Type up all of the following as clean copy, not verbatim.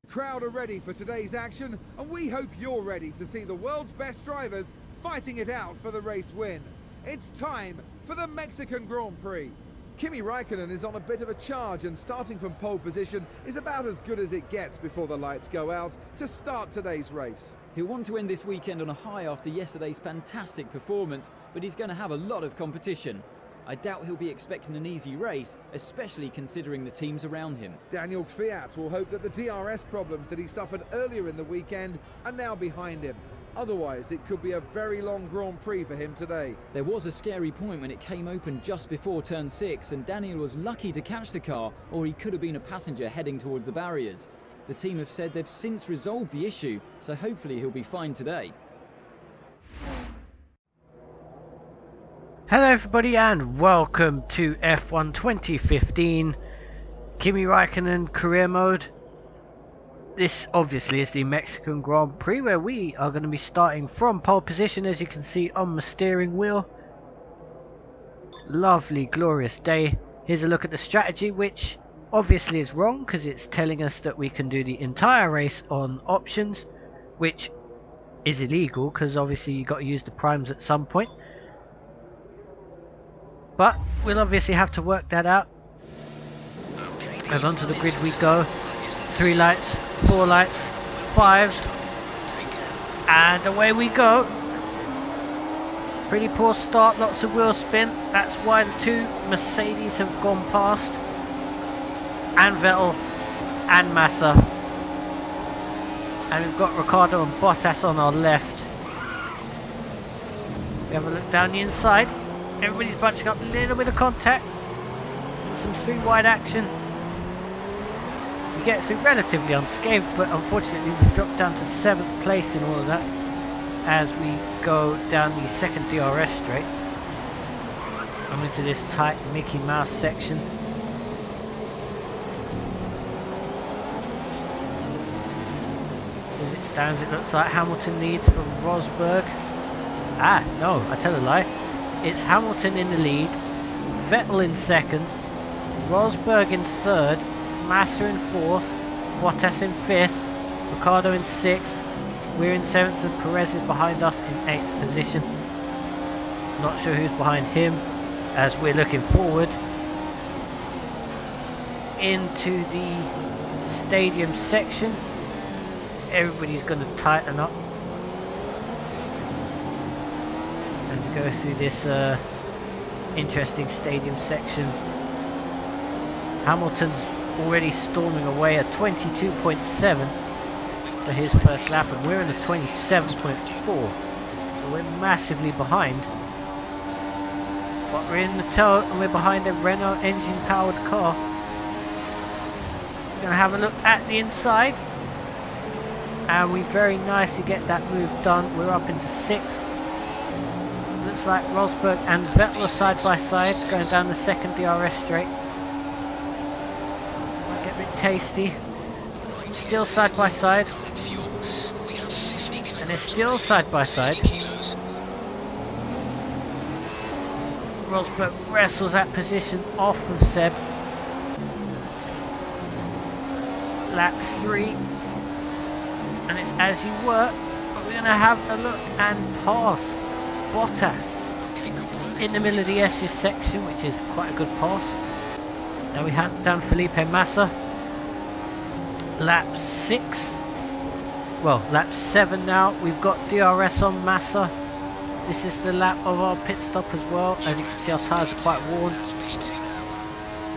Crowd are ready for today's action, and we hope you're ready to see the world's best drivers fighting it out for the race win. It's time for the Mexican Grand Prix. Kimi Raikkonen is on a bit of a charge, and starting from pole position is about as good as it gets before the lights go out to start today's race. He'll want to end this weekend on a high after yesterday's fantastic performance, but he's going to have a lot of competition. I doubt he'll be expecting an easy race, especially considering the teams around him. Daniel Kvyat will hope that the DRS problems that he suffered earlier in the weekend are now behind him. Otherwise, it could be a very long Grand Prix for him today. There was a scary point when it came open just before turn 6, and Daniel was lucky to catch the car, or he could have been a passenger heading towards the barriers. The team have said they've since resolved the issue, so hopefully he'll be fine today. Hello everybody and welcome to F1 2015 Kimi Raikkonen career mode. This obviously is the Mexican Grand Prix, where we are going to be starting from pole position, as you can see on my steering wheel. Lovely glorious day. Here's a look at the strategy, which obviously is wrong because it's telling us that we can do the entire race on options, which is illegal because obviously you've got to use the primes at some point. But we'll obviously have to work that out. As onto the grid we go. 3 lights, 4 lights, 5, and away we go. Pretty poor start, lots of wheel spin. That's why the 2 Mercedes have gone past. And Vettel and Massa. And we've got Ricciardo and Bottas on our left. We have a look down the inside. Everybody's bunching up, a little bit of contact and some 3 wide action. We get through relatively unscathed, but unfortunately we've dropped down to 7th place in all of that as we go down the second DRS straight. I'm into this tight Mickey Mouse section. As it stands, it looks like Hamilton leads from Rosberg. Ah, no, I tell a lie. It's Hamilton in the lead, Vettel in 2nd, Rosberg in 3rd, Massa in 4th, Bottas in 5th, Ricciardo in 6th, we're in 7th and Perez is behind us in 8th position. Not sure who's behind him as we're looking forward into the stadium section. Everybody's going to tighten up as we go through this interesting stadium section. Hamilton's already storming away at 22.7 for his first lap, and we're in the 27.4, so we're massively behind. But we're in the tow and we're behind a Renault engine powered car. We're going to have a look at the inside, and we very nicely get that move done. We're up into 6th. Looks like Rosberg and Vettel are side by side going down the second DRS straight. Might get a bit tasty. Still side by side. And they're still side by side. Rosberg wrestles that position off of Seb. Lap 3. And it's as you were. But we're going to have a look and pass Bottas in the middle of the S's section, which is quite a good pass. Now we have down Felipe Massa. Lap 6. Well, lap 7 now. We've got DRS on Massa. This is the lap of our pit stop as well. As you can see, our tyres are quite worn.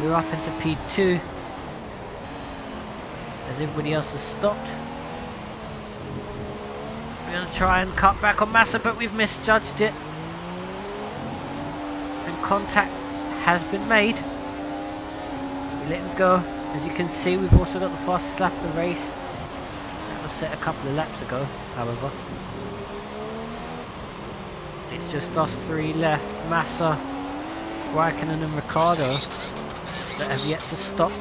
We're up into P2 as everybody else has stopped. We're going to try and cut back on Massa, but we've misjudged it. And contact has been made. We let him go. As you can see, we've also got the fastest lap of the race. That was set a couple of laps ago, however. It's just us 3 left. Massa, Raikkonen and Ricciardo that have yet to stop.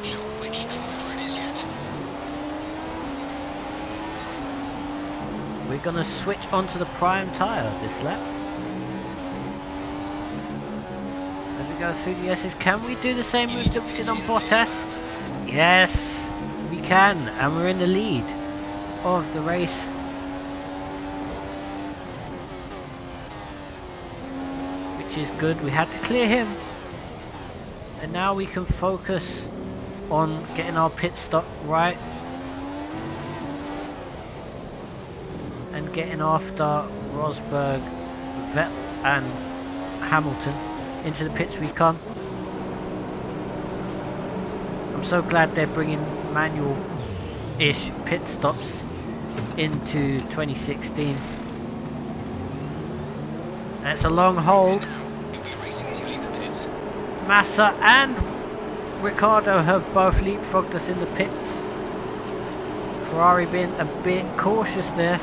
We're going to switch onto the prime tyre this lap. As we go through the S's, can we do the same move that we did on Bottas? Yes, we can, and we're in the lead of the race. Which is good. We had to clear him. And now we can focus on getting our pit stop right. And getting after Rosberg, Vettel and Hamilton. Into the pits we come. I'm so glad they're bringing manual-ish pit stops into 2016. And it's a long hold. Massa and Ricciardo have both leapfrogged us in the pits. Ferrari being a bit cautious there.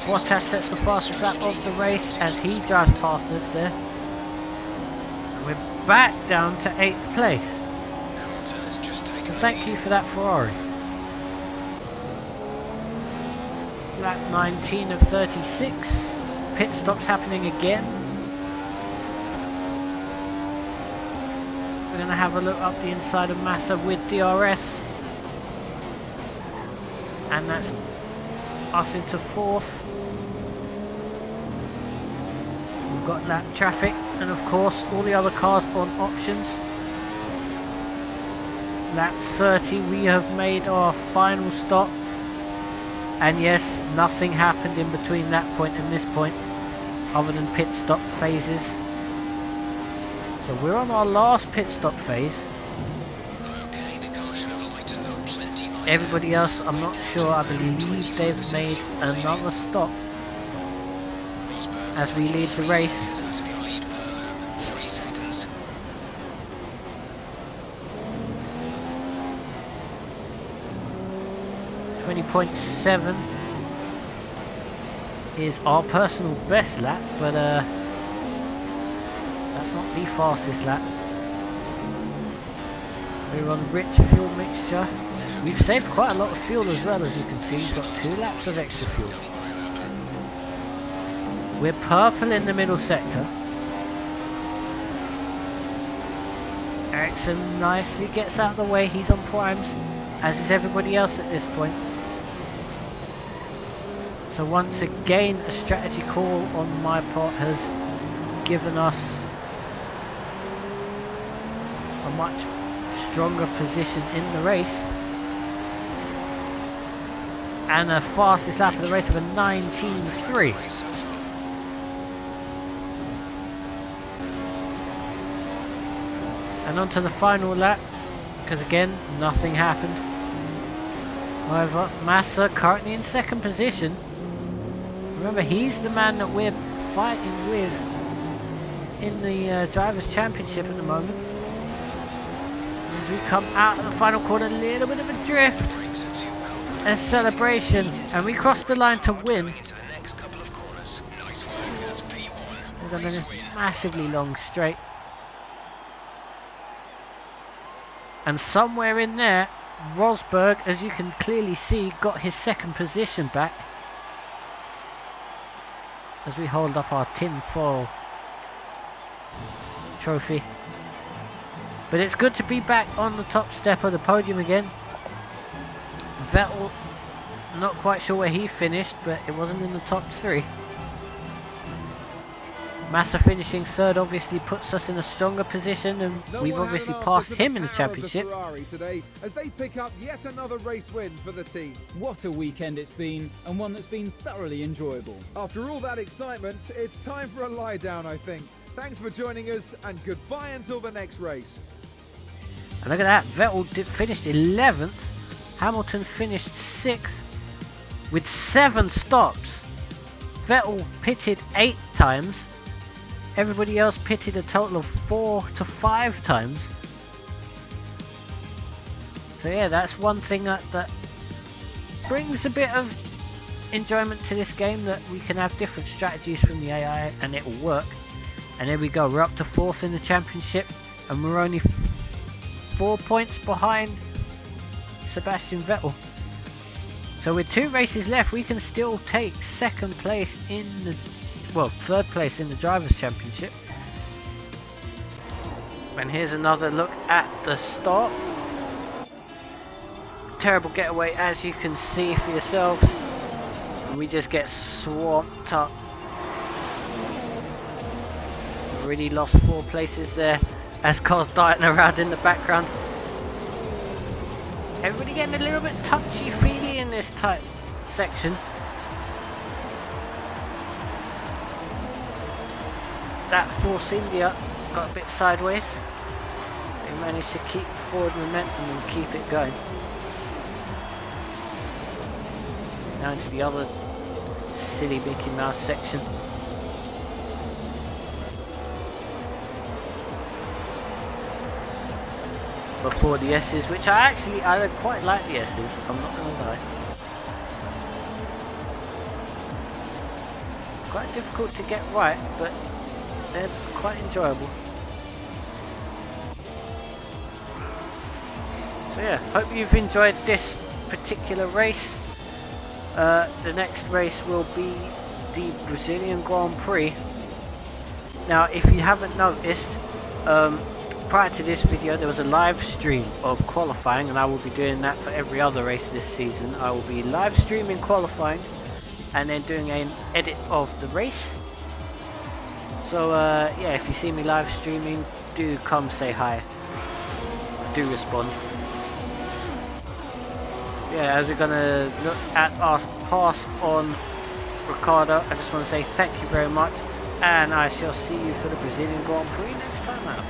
Bottas sets the fastest lap of the race as he drives past us there. And we're back down to 8th place. So thank you for that, Ferrari. Lap 19 of 36. Pit stops happening again. We're going to have a look up the inside of Massa with DRS. And that's us into 4th. We've got lap traffic and of course all the other cars on options. Lap 30 we have made our final stop. And yes, nothing happened in between that point and this point other than pit stop phases. So we're on our last pit stop phase. Everybody else, I'm not sure, I believe they've made another stop as we lead the race. .7 is our personal best lap, but that's not the fastest lap. We're on rich fuel mixture. We've saved quite a lot of fuel as well, as you can see. We've got 2 laps of extra fuel. We're purple in the middle sector. Ericsson nicely gets out of the way. He's on primes, as is everybody else at this point. So once again, a strategy call on my part has given us a much stronger position in the race. And a fastest lap of the race of a 19.3. And on to the final lap, because again, nothing happened. However, Massa currently in 2nd position. Remember, he's the man that we're fighting with in the Drivers' Championship at the moment. As we come out of the final corner, a little bit of a drift. A celebration, and we cross the line to win. We've got a massively long straight. And somewhere in there, Rosberg, as you can clearly see, got his 2nd position back. As we hold up our tinfoil trophy. But it's good to be back on the top step of the podium again. Vettel, not quite sure where he finished, but it wasn't in the top 3. Massa finishing 3rd obviously puts us in a stronger position, and we've obviously passed him in the championship. Today, as they pick up yet another race win for the team. What a weekend it's been, and one that's been thoroughly enjoyable. After all that excitement, it's time for a lie down, I think. Thanks for joining us, and goodbye until the next race. And look at that, Vettel finished 11th. Hamilton finished 6th with 7 stops. Vettel pitted 8 times. Everybody else pitted a total of 4 to 5 times. So yeah, that's one thing that brings a bit of enjoyment to this game, that we can have different strategies from the AI and it will work. And there we go, we're up to 4th in the championship, and we're only 4 points behind Sebastian Vettel. So with 2 races left, we can still take 2nd place in the, well, 3rd place in the Drivers' Championship. And here's another look at the start. terrible getaway, as you can see for yourselves. And we just get swamped up. Already lost 4 places there as cars darting around in the background. Everybody getting a little bit touchy-feely in this tight section. That Force India got a bit sideways. They managed to keep forward momentum and keep it going. Now into the other silly Mickey Mouse section. Before the S's, which I quite like the S's, I'm not gonna lie. Quite difficult to get right, but they're quite enjoyable. So yeah, hope you've enjoyed this particular race. The next race will be the Brazilian Grand Prix. Now, if you haven't noticed, prior to this video there was a live stream of qualifying, and I will be doing that for every other race this season. I will be live streaming qualifying and then doing an edit of the race. So yeah, if you see me live streaming, do come say hi. I do respond. Yeah, as we're gonna look at our pass on Ricardo, I just want to say thank you very much, and I shall see you for the Brazilian Grand Prix next time out.